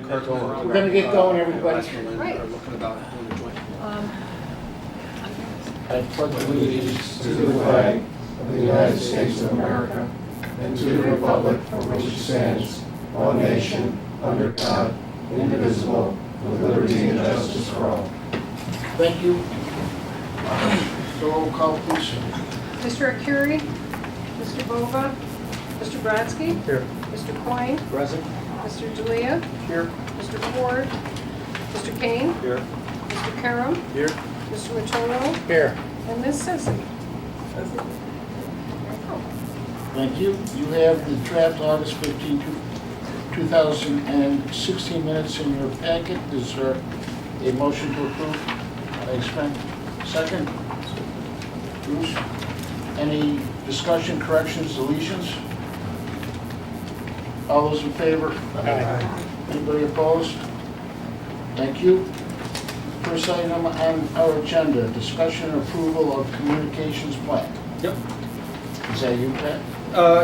We're gonna get going, everybody. Right. Are looking about doing a joint. I pledge allegiance to the flag of the United States of America and to the republic for which it stands, one nation, under God, indivisible, with liberty and justice for all. Thank you. Roll call, please. Mr. Arcuri, Mr. Bova, Mr. Brodsky, Here. Mr. Coyne, Present. Mr. D'Elia, Here. Mr. Ford, Mr. Kane, Here. Mr. Karam, Here. Mr. Motoro, Here. and Ms. Sissi. Thank you. You have the draft August 15, 2016 minutes in your packet. Is there a motion to approve? I expect. Second? Bruce? Any discussion, corrections, deletions? All those in favor? Aye. Anybody opposed? Thank you. First item on our agenda, discussion and approval of communications plan. Yep. Is that you, Pat?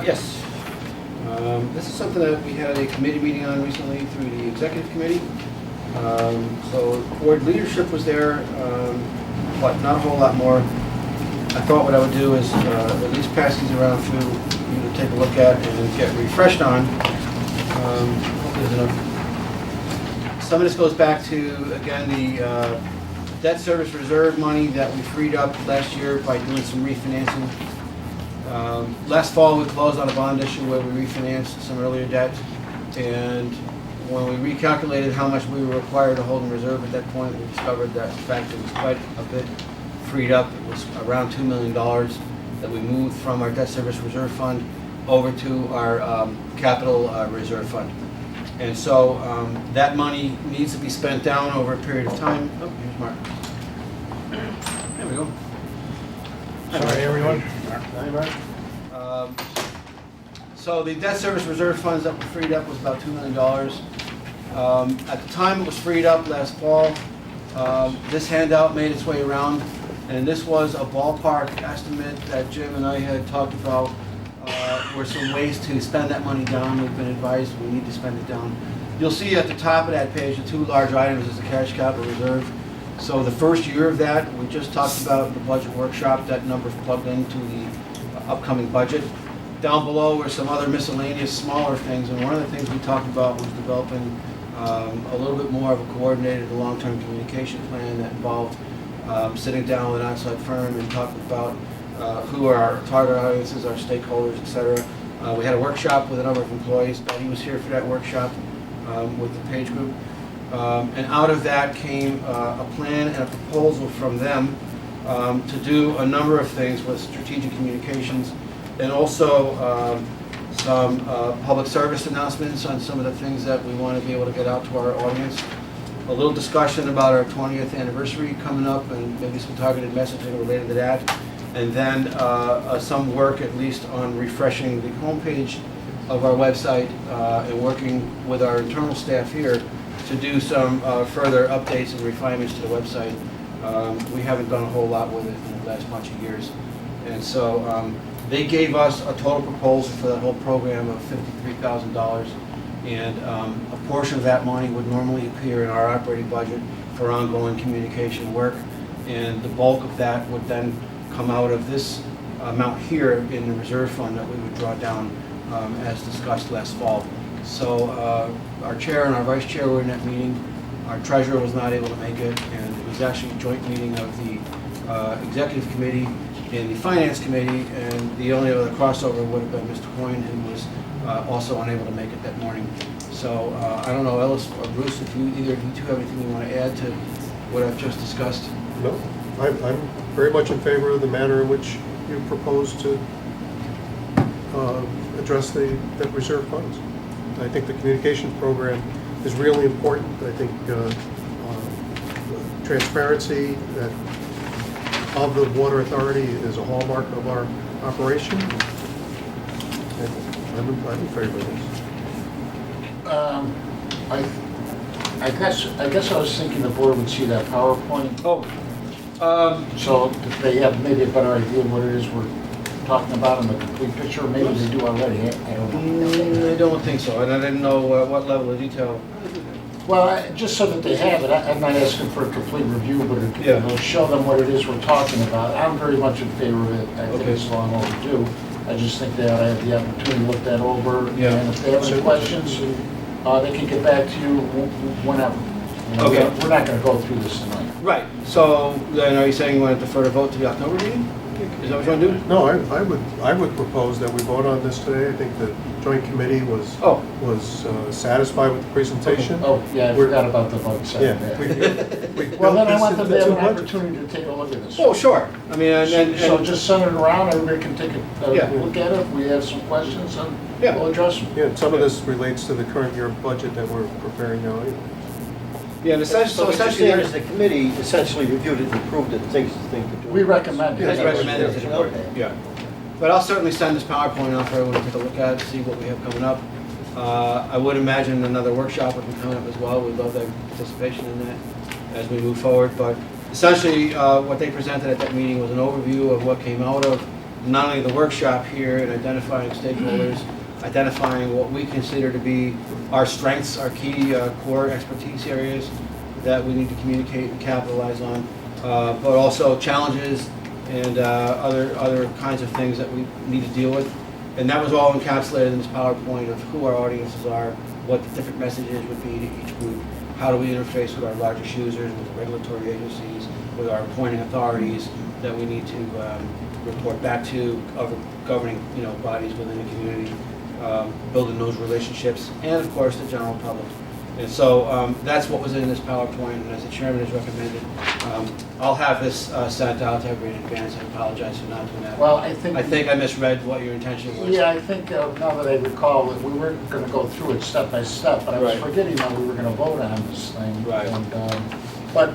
Yes. This is something that we had a committee meeting on recently through the executive committee. So board leadership was there, but not a whole lot more. I thought what I would do is at least pass these around for you to take a look at and get refreshed on. Hopefully there's enough. Some of this goes back to, again, the debt service reserve money that we freed up last year by doing some refinancing. Last fall, we closed on a bond issue where we refinanced some earlier debt, and when we recalculated how much we were required to hold in reserve at that point, we discovered that in fact it was quite a bit freed up. It was around $2 million that we moved from our debt service reserve fund over to our capital reserve fund. And so that money needs to be spent down over a period of time. Oh, here's Mark. There we go. Sorry, everyone. Hi, Mark. So the debt service reserve funds that were freed up was about $2 million. At the time it was freed up last fall, this handout made its way around, and this was a ballpark estimate that Jim and I had talked about. Were some ways to spend that money down. We've been advised we need to spend it down. You'll see at the top of that page, the two large items is the cash capital reserve. So the first year of that, we just talked about in the budget workshop, that number's plugged into the upcoming budget. Down below were some other miscellaneous smaller things, and one of the things we talked about was developing a little bit more of a coordinated long-term communication plan that involved sitting down with an outside firm and talking about who are our target audiences, our stakeholders, etc. We had a workshop with a number of employees. Betty was here for that workshop with the Page Group. And out of that came a plan and a proposal from them to do a number of things with strategic communications, and also some public service announcements on some of the things that we want to be able to get out to our audience. A little discussion about our 20th anniversary coming up and maybe some targeted messaging related to that. And then some work at least on refreshing the homepage of our website and working with our internal staff here to do some further updates and refinements to the website. We haven't done a whole lot with it in the last bunch of years. And so they gave us a total proposal for that whole program of $53,000. And a portion of that money would normally appear in our operating budget for ongoing communication work. And the bulk of that would then come out of this amount here in the reserve fund that we would draw down as discussed last fall. So our chair and our vice chair were in that meeting. Our treasurer was not able to make it, and it was actually a joint meeting of the executive committee and the finance committee, and the only other crossover would have been Mr. Coyne, who was also unable to make it that morning. So I don't know, Ellis or Bruce, if you either of you two have anything you want to add to what I've just discussed. No, I'm very much in favor of the manner in which you propose to address the reserve funds. I think the communications program is really important. I think transparency of the Water Authority is a hallmark of our operation. And I'm in favor of this. I guess I was thinking the board would see that PowerPoint, Oh, so that they have maybe a better idea of what it is we're talking about in the complete picture. Maybe they do already. I don't know. I don't think so, and I didn't know what level of detail. Well, just so that they have it, I'm not asking for a complete review, but Yeah. it'll show them what it is we're talking about. I'm very much in favor of it. I think Okay. it's long overdue. I just think they ought to have the opportunity to look that over. Yeah. And if they have any questions, they can get back to you whenever. You know, Okay. We're not gonna go through this tonight. Right, so then are you saying you want to defer the vote to the October meeting? Is that what you want to do? No, I would propose that we vote on this today. I think the joint committee was Oh. satisfied with the presentation. Oh, yeah, I We're- forgot about the vote Yeah. second. we Well, then I built want this them to have into an two budgets. opportunity to take a look at this. Oh, sure, I mean, and. So just send it around, everybody can take Yeah. a look at it. If we have some questions, then Yeah. we'll address them. Yeah, some of this relates to the current year budget that we're preparing now anyway. Yeah, and So essentially, essentially, the committee essentially reviewed it and approved it, thinks it's the thing to do. We recommend it. As recommended to the board, Okay. yeah. But I'll certainly send this PowerPoint out for everyone to take a look at, see what we have coming up. I would imagine another workshop would be coming up as well. We'd love their participation in that as we move forward. But essentially, what they presented at that meeting was an overview of what came out of not only the workshop here and identifying stakeholders, identifying what we consider to be our strengths, our key core expertise areas that we need to communicate and capitalize on, but also challenges and other kinds of things that we need to deal with. And that was all encapsulated in this PowerPoint of who our audiences are, what the different messages would be to each group, how do we interface with our largest users, with the regulatory agencies, with our appointing authorities that we need to report back to, other governing bodies within the community, building those relationships, and of course the general public. And so that's what was in this PowerPoint, and as the chairman has recommended, I'll have this sent out to everybody in advance. I apologize for not doing that. Well, I think I misread what your intention was. Yeah, I think now that I recall that we weren't going to go through it step by step, but I was Right. forgetting that we were going to vote on this thing. Right. And, but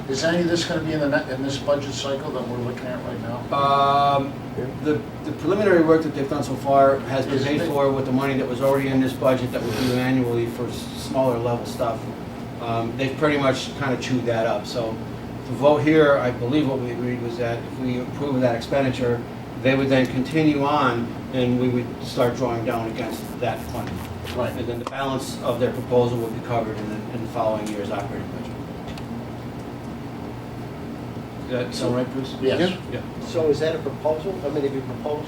is any of this going to be in this budget cycle that we're looking at right now? The preliminary work that they've done so far has been Is paid it- for with the money that was already in this budget that we do annually for smaller level stuff. They've pretty much kind of chewed that up. So to vote here, I believe what we agreed was that if we approve that expenditure, they would then continue on and we would start drawing down against that funding. Right. And then the balance of their proposal would be covered in the following year's operating budget. Does that sound right, Bruce? Yes. Yeah. So is that a proposal? I mean, have you proposed?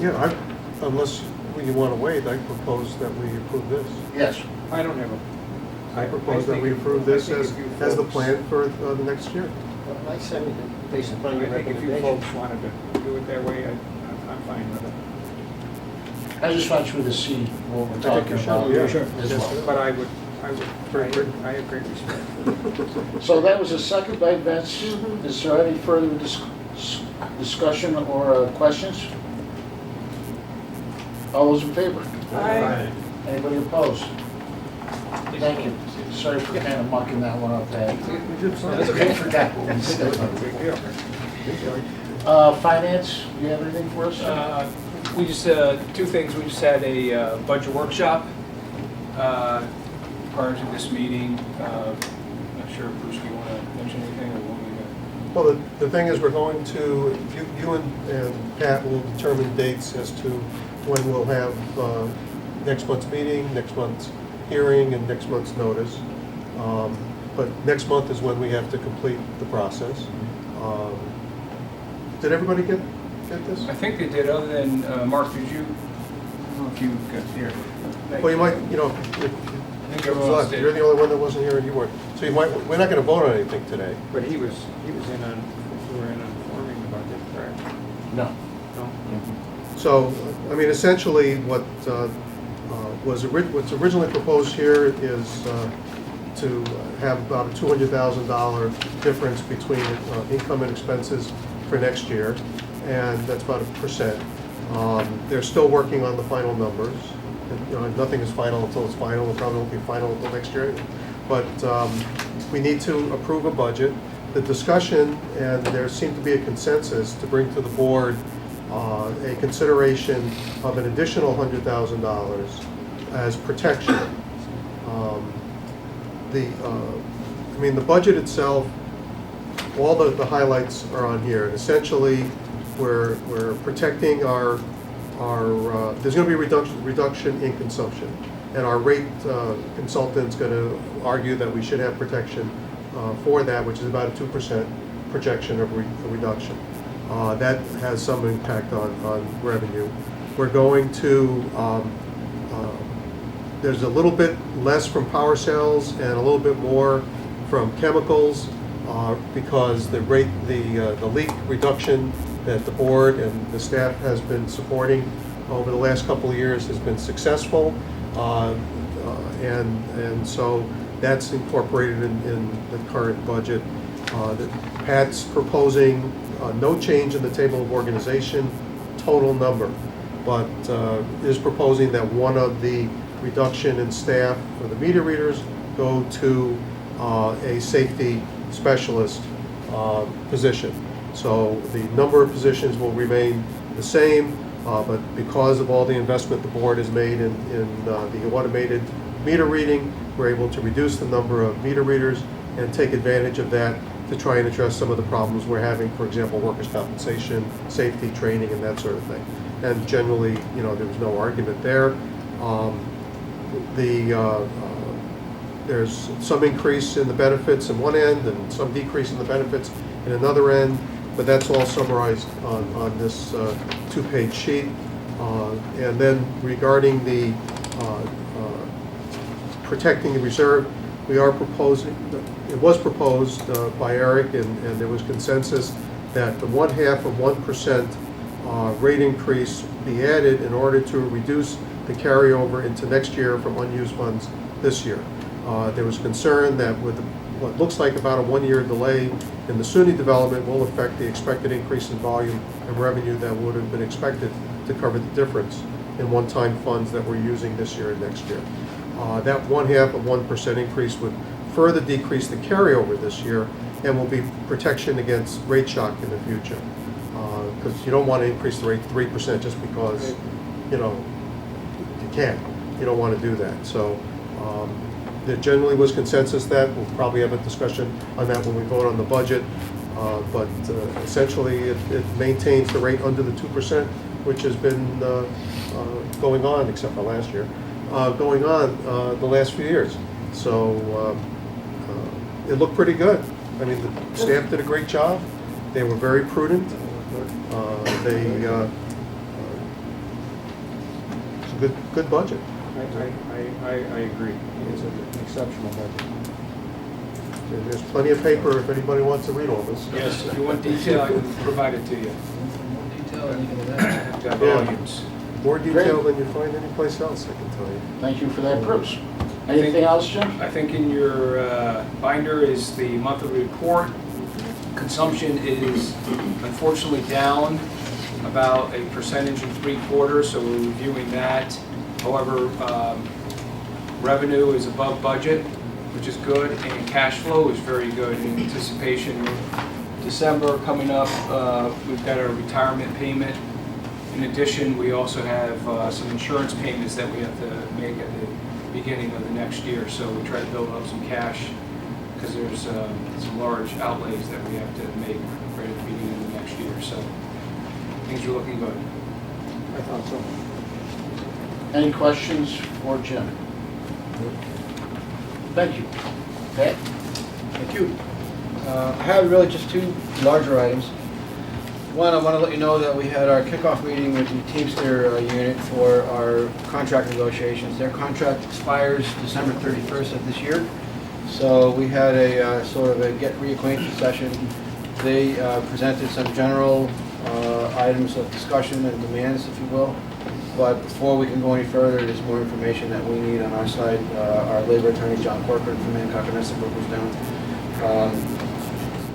Yeah, unless you want to wait, I propose that we approve this. Yes. I don't have a. I propose that we approve this as the plan for the next year. Well, I said it based upon your I think if you recommendation. folks wanted to do it that way, I'm fine with it. I just want you to see what we're I think talking you should, about yeah. Sure. as well. But I have great respect. So that was a second by Vince. Is there any further discussion or questions? All those in favor? Aye. Anybody opposed? Thank you. Sorry for kind of mucking that one up, Pat. I forgot what we said. Big deal. Finance, do you have anything for us? We just, two things, we just had a budget workshop prior to this meeting. Not sure, Bruce, do you want to mention anything, or want me to? Well, the thing is, we're going to, you and Pat will determine dates as to when we'll have next month's meeting, next month's hearing, and next month's notice. But next month is when we have to complete the process. Did everybody get this? I think they did, other than, Mark, did you, I don't know if you got here. Well, you might, if I think everyone else did. you're the only one that wasn't here and you weren't. So you might, we're not going to vote on anything today. But he was in on, we were in on forming the budget, correct? No. No? So, I mean, essentially, what's originally proposed here is to have about a $200,000 difference between income and expenses for next year, and that's about 1%. They're still working on the final numbers. Nothing is final until it's final. It probably won't be final until next year. But we need to approve a budget. The discussion, and there seemed to be a consensus to bring to the board a consideration of an additional $100,000 as protection. The budget itself, all the highlights are on here. And essentially, we're protecting our there's going to be a reduction in consumption. and our rate consultant's going to argue that we should have protection for that, which is about a 2% projection of reduction. That has some impact on revenue. We're going to, there's a little bit less from power sales and a little bit more from chemicals because the leak reduction that the board and the staff has been supporting over the last couple of years has been successful. And so that's incorporated in the current budget. Pat's proposing no change in the table of organization total number, but is proposing that one of the reduction in staff for the meter readers go to a safety specialist position. So the number of positions will remain the same, but because of all the investment the board has made in the automated meter reading, we're able to reduce the number of meter readers and take advantage of that to try and address some of the problems we're having, for example, workers' compensation, safety training, and that sort of thing. And generally, you know, there was no argument there. There's some increase in the benefits in one end and some decrease in the benefits in another end, but that's all summarized on this two-page sheet. And then regarding the protecting the reserve, we are proposing, it was proposed by Eric, and there was consensus that the 1/2 of 1% rate increase be added in order to reduce the carryover into next year from unused funds this year. There was concern that with what looks like about a 1-year delay in the SUNY development will affect the expected increase in volume and revenue that would have been expected to cover the difference in one-time funds that we're using this year and next year. That 1/2 of 1% increase would further decrease the carryover this year and will be protection against rate shock in the future. Because you don't want to increase the rate 3% just because, you know, you can. You don't want to do that. So there generally was consensus that we'll probably have a discussion on that when we vote on the budget. But essentially it maintains the rate under the 2%, which has been going on, except for last year, going on the last few years. So it looked pretty good. I mean, the staff did a great job. They were very prudent. It's a good budget. I agree. It's an exceptional budget. And there's plenty of paper if anybody wants to read all this. Yes, if you want detail, I can provide it to you. Got Yeah. volumes. More detail than you find anyplace else, I can tell you. Thank you for that, Bruce. Anything else, Jim? I think in your binder is the monthly report. Consumption is unfortunately down about 1.75%, so we're reviewing that. However, revenue is above budget, which is good, and cash flow is very good in anticipation of December coming up. We've got our retirement payment. In addition, we also have some insurance payments that we have to make at the beginning of the next year. So we try to build up some cash because there's some large outlays that we have to make right at the beginning of the next year. So things are looking good. I thought so. Any questions for Jim? Thank you. Pat? Thank you. I have really just two larger items. One, I want to let you know that we had our kickoff meeting with the Teamster unit for our contract negotiations. Their contract expires December 31st of this year. So we had a sort of a get reacquainted session. They presented some general items of discussion and demands, if you will. But before we can go any further, there's more information that we need on our side. Our labor attorney, John Corcoran from Hancock and Estabrook, was down.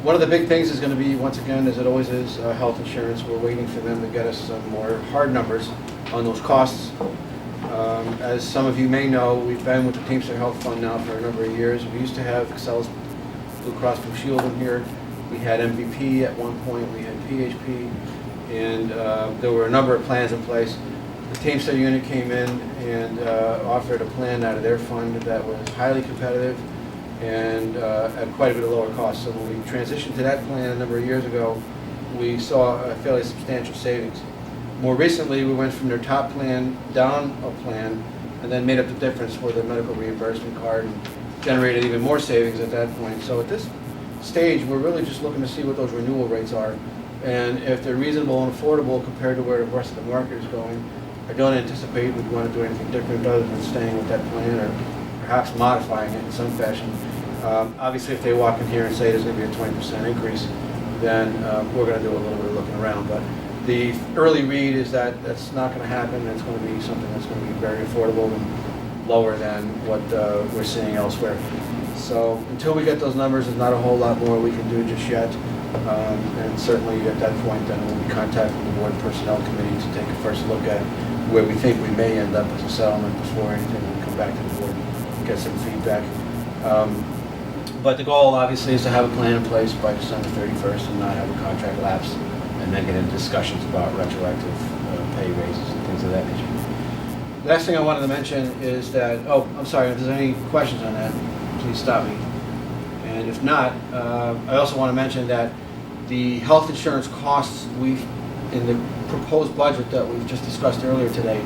One of the big things is going to be, once again, as it always is, health insurance. We're waiting for them to get us some more hard numbers on those costs. As some of you may know, we've been with the Teamster Health Fund now for a number of years. We used to have Excellus Blue Cross Blue Shield in here. We had MVP at one point. We had PHP. And there were a number of plans in place. The Teamster unit came in and offered a plan out of their fund that was highly competitive and at quite a bit of lower cost. So when we transitioned to that plan a number of years ago, we saw a fairly substantial savings. More recently, we went from their top plan down a plan and then made up the difference for the medical reimbursement card and generated even more savings at that point. So at this stage, we're really just looking to see what those renewal rates are, and if they're reasonable and affordable compared to where the rest of the market is going. I don't anticipate we'd want to do anything different other than staying with that plan or perhaps modifying it in some fashion. Obviously, if they walk in here and say there's going to be a 20% increase, then we're going to do a little bit of looking around. But the early read is that that's not going to happen, and it's going to be something that's going to be very affordable and lower than what we're seeing elsewhere. So until we get those numbers, there's not a whole lot more we can do just yet. And certainly at that point, then we'll be contacting the board personnel committee to take a first look at where we think we may end up as a settlement before anything will come back to the board and get some feedback. But the goal obviously is to have a plan in place by December 31st and not have a contract lapse and then get into discussions about retroactive pay raises and things of that nature. Last thing I wanted to mention is that, oh, I'm sorry, if there's any questions on that, please stop me. And if not, I also want to mention that the health insurance costs in the proposed budget that we've just discussed earlier today,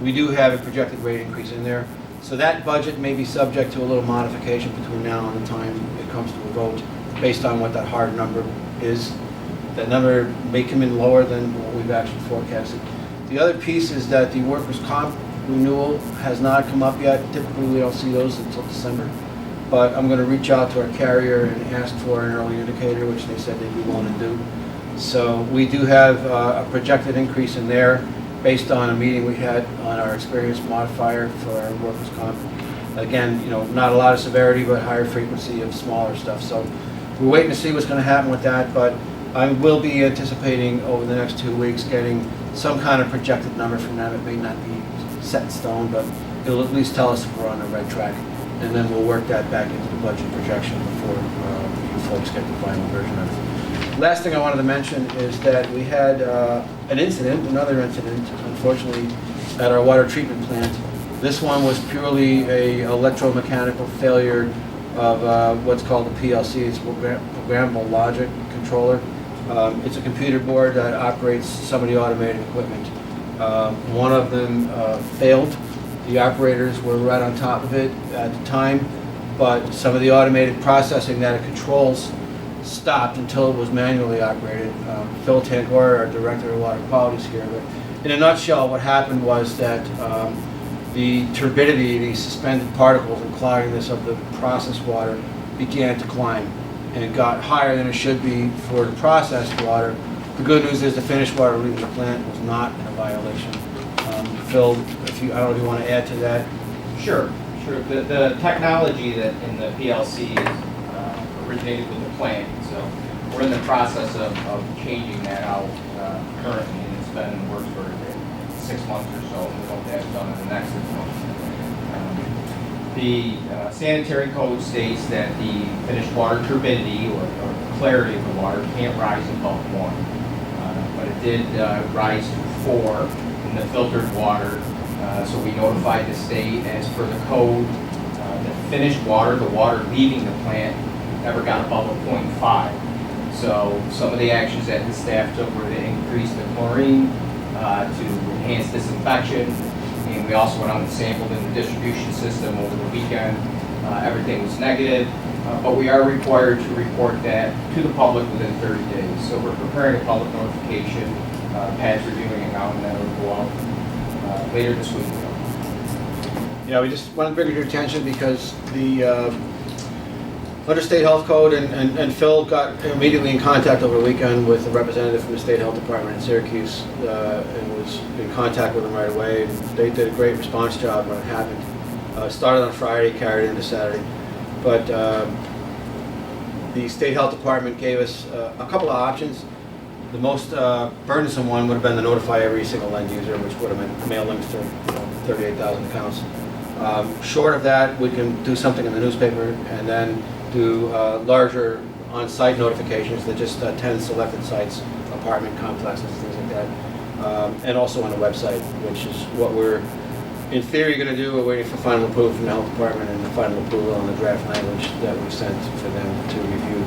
we do have a projected rate increase in there. So that budget may be subject to a little modification between now and the time it comes to a vote based on what that hard number is. That number may come in lower than what we've actually forecasted. The other piece is that the workers' comp renewal has not come up yet. Typically we don't see those until December. But I'm going to reach out to our carrier and ask for an early indicator, which they said they'd be willing to do. So we do have a projected increase in there based on a meeting we had on our experience modifier for our workers' comp. Again, you know, not a lot of severity, but higher frequency of smaller stuff. So we're waiting to see what's going to happen with that, but I will be anticipating over the next 2 weeks getting some kind of projected number from them. It may not be set in stone, but it'll at least tell us if we're on the right track. And then we'll work that back into the budget projection before you folks get the final version of it. Last thing I wanted to mention is that we had another incident, unfortunately, at our water treatment plant. This one was purely a electromechanical failure of what's called the PLC. It's programmable logic controller. It's a computer board that operates some of the automated equipment. One of them failed. The operators were right on top of it at the time, but some of the automated processing that it controls stopped until it was manually operated. Phil Tangora, our Director of Water Quality, is here. But in a nutshell, what happened was that the turbidity, the suspended particles and cloudiness of the processed water began to climb and got higher than it should be for the processed water. The good news is the finished water leaving the plant was not in a violation. Phil, I don't know if you want to add to that. Sure. The technology that in the PLC is originated with the plant, so we're in the process of changing that out currently, and it's been in the works for 6 months or so, and we hope to have it done in the next 6 months. The sanitary code states that the finished water turbidity or clarity of the water can't rise above 1, but it did rise to 4 in the filtered water. So we notified the state as per the code, the finished water, the water leaving the plant, never got above a 0.5. So some of the actions that the staff took were to increase the chlorine, to enhance disinfection, and we also went out and sampled in the distribution system over the weekend. Everything was negative, but we are required to report that to the public within 30 days. So we're preparing a public notification, Pat's reviewing it now, and then it'll go out later this week. Yeah, we just want to bring it to your attention because the under state health code and Phil got immediately in contact over the weekend with a representative from the state health department in Syracuse and was in contact with them right away. And they did a great response job when it happened. Started on Friday, carried into Saturday. But the state health department gave us a couple of options. The most burdensome one would have been to notify every single end user, which would have meant mailings to 38,000 accounts. Short of that, we can do something in the newspaper and then do larger on-site notifications that just attend selected sites, apartment complexes, things like that, and also on the website, which is what we're in theory going to do. We're waiting for final approval from the health department and the final approval on the draft language that we sent for them to review.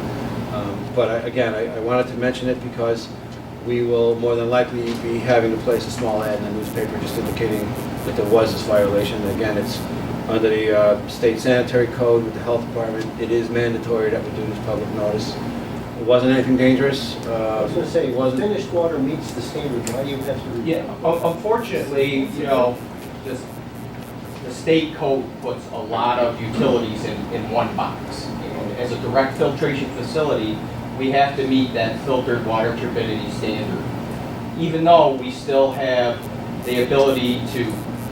But again, I wanted to mention it because we will more than likely be having to place a small ad in the newspaper just indicating that there was this violation. Again, it's under the state sanitary code with the health department. It is mandatory that we do this public notice. It wasn't anything dangerous. I was gonna say, It wasn't. finished water meets the standard, why do you have to? Yeah, unfortunately, you know, this, the state code puts a lot of utilities in one box. And as a direct filtration facility, we have to meet that filtered water turbidity standard. Even though we still have the ability to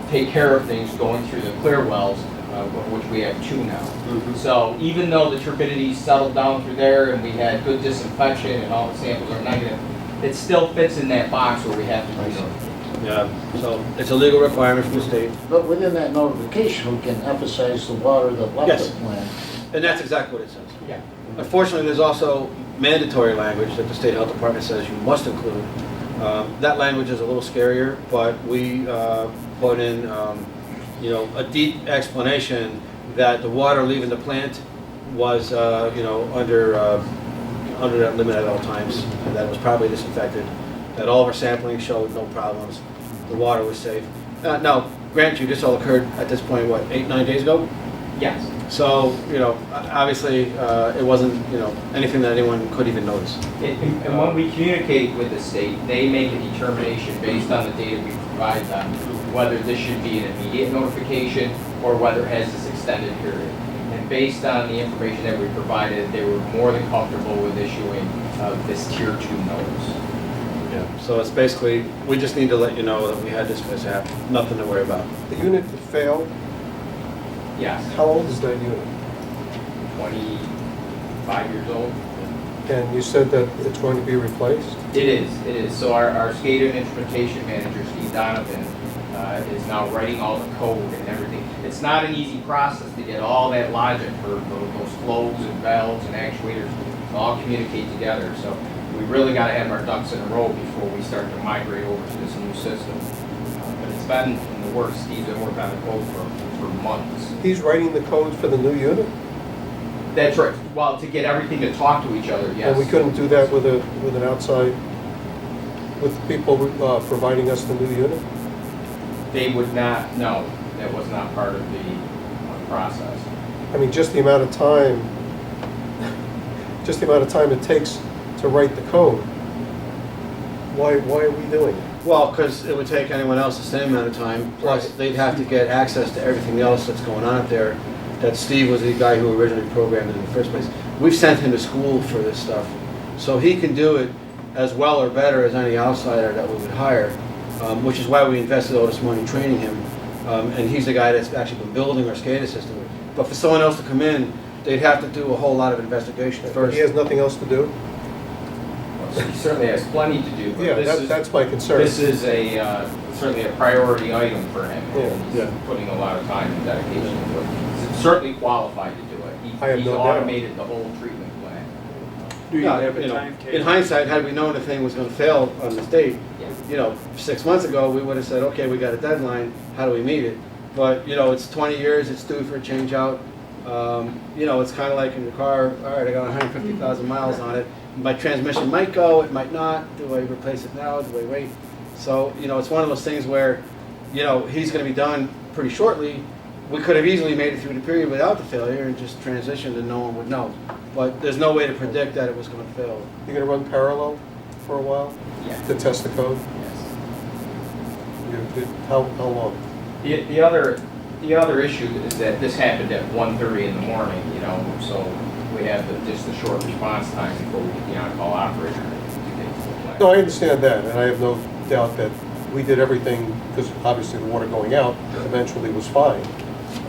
take care of things going through the clear wells, of which we have 2 now. So even though the turbidity settled down through there and we had good disinfection and all the samples are negative, it still fits in that box where we have to do something. Yeah, so it's a legal requirement from the state. But within that notification, we can emphasize the water that left Yes. the plant. And that's exactly what it says. Yeah. Unfortunately, there's also mandatory language that the state health department says you must include. That language is a little scarier, but we put in, you know, a deep explanation that the water leaving the plant was, you know, under that limit at all times, and that it was probably disinfected, that all of our sampling showed no problems, the water was safe. Now, grant you, this all occurred at this point, what, 8-9 days ago? Yes. So, you know, obviously, it wasn't, you know, anything that anyone could even notice. And when we communicate with the state, they make a determination based on the data we provide them, whether this should be an immediate notification or whether it has this extended period. And based on the information that we provided, they were more than comfortable with issuing this Tier 2 notice. Yeah. So it's basically, we just need to let you know that we had this mishap, nothing to worry about. The unit that failed, Yes, how old is that unit? 25 years old. And you said that it's going to be replaced? It is. So our SCADA and instrumentation manager, Steve Donovan, is now writing all the code and everything. It's not an easy process to get all that logic for those flows and valves and actuators to all communicate together. So we really got to have our ducks in a row before we start to migrate over to this new system. But it's been in the works. Steve's been working on the code for months. He's writing the codes for the new unit? That's right. Well, to get everything to talk to each other, yes. And we couldn't do that with an outside, with people providing us the new unit? They would not, no, that was not part of the process. I mean, just the amount of time, it takes to write the code. Why are we doing it? Well, because it would take anyone else the same amount of time, plus Right. they'd have to get access to everything else that's going on up there, that Steve was the guy who originally programmed it in the first place. We've sent him to school for this stuff, so he can do it as well or better as any outsider that we would hire, which is why we invested all this money training him, and he's the guy that's actually been building our SCADA system. But for someone else to come in, they'd have to do a whole lot of investigation first. He has nothing else to do? So he certainly has plenty to do, but Yeah, this is, that's my concern. this is certainly a priority item for him. And Yeah. he's putting a lot of time and dedication into it. He's certainly qualified to do it. I have He's no doubt. automated the whole treatment plant. Do you Yeah, have a you know, timetable? in hindsight, had we known the thing was gonna fail on this date, Yeah. you know, 6 months ago, we would have said, okay, we got a deadline, how do we meet it? But, you know, it's 20 years, it's due for a change out. You know, it's kind of like in your car, all right, I got 150,000 miles on it. My transmission might go, it might not. Do I replace it now? Do I wait? So, you know, it's one of those things where, you know, he's going to be done pretty shortly. We could have easily made it through the period without the failure and just transitioned and no one would know. But there's no way to predict that it was going to fail. You're gonna run parallel for a while Yeah. to test the code? Yes. How long? The other issue is that this happened at 1:30 in the morning, you know, so we have just the short response time before we get the on-call operator to get to the plant. No, I understand that, and I have no doubt that we did everything, because obviously the water going out eventually was fine.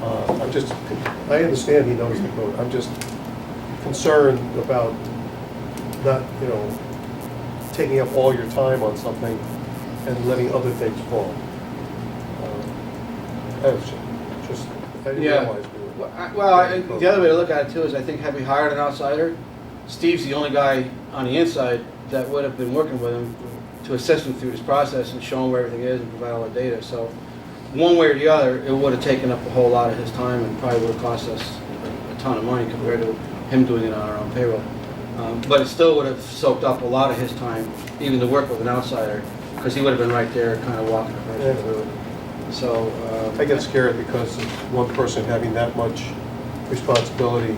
I understand he knows the code, I'm just concerned about not, you know, taking up all your time on something and letting other things fall. That was just, I didn't Yeah. realize we were. Well, the other way to look at it too is I think had we hired an outsider, Steve's the only guy on the inside that would have been working with him to assist him through this process and show him where everything is and provide all the data. So one way or the other, it would have taken up a whole lot of his time and probably would have cost us a ton of money compared to him doing it on our own payroll. But it still would have soaked up a lot of his time, even to work with an outsider, because he would have been right there kind of walking the Yeah, person. really. So, I get scared because of one person having that much responsibility.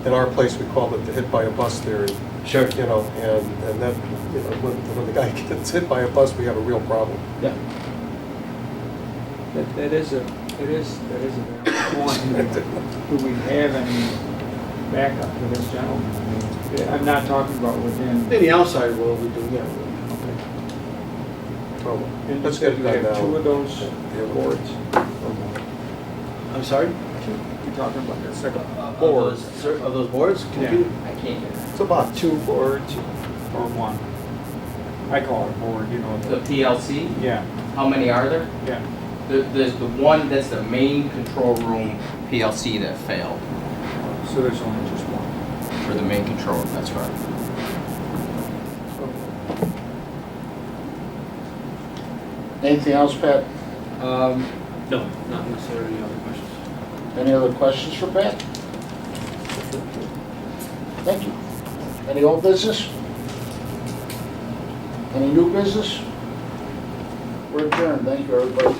In our place, we call it the hit by a bus theory. Sure. You know, and that, you know, when the guy gets hit by a bus, we have a real problem. Yeah. That is a valid point. Do we have any backup for this gentleman? I mean, I'm not talking about within. In the outside world, we do, yeah. Oh, And let's you get said that we have now. 2 of those boards. I'm sorry? You're talking about this, like a Of board. those boards? Yeah. I can't get that. It's a box. 2 boards or 1. I call it a board, you know. The PLC, Yeah, how many are there? yeah. There's the one, that's the main control room PLC that failed, So there's only just 1. for the main control room, that's right. Anything else, Pat? No, not necessarily any other questions. Any other questions for Pat? Thank you. Any old business? Any new business? We're adjourned. Thank you, everybody.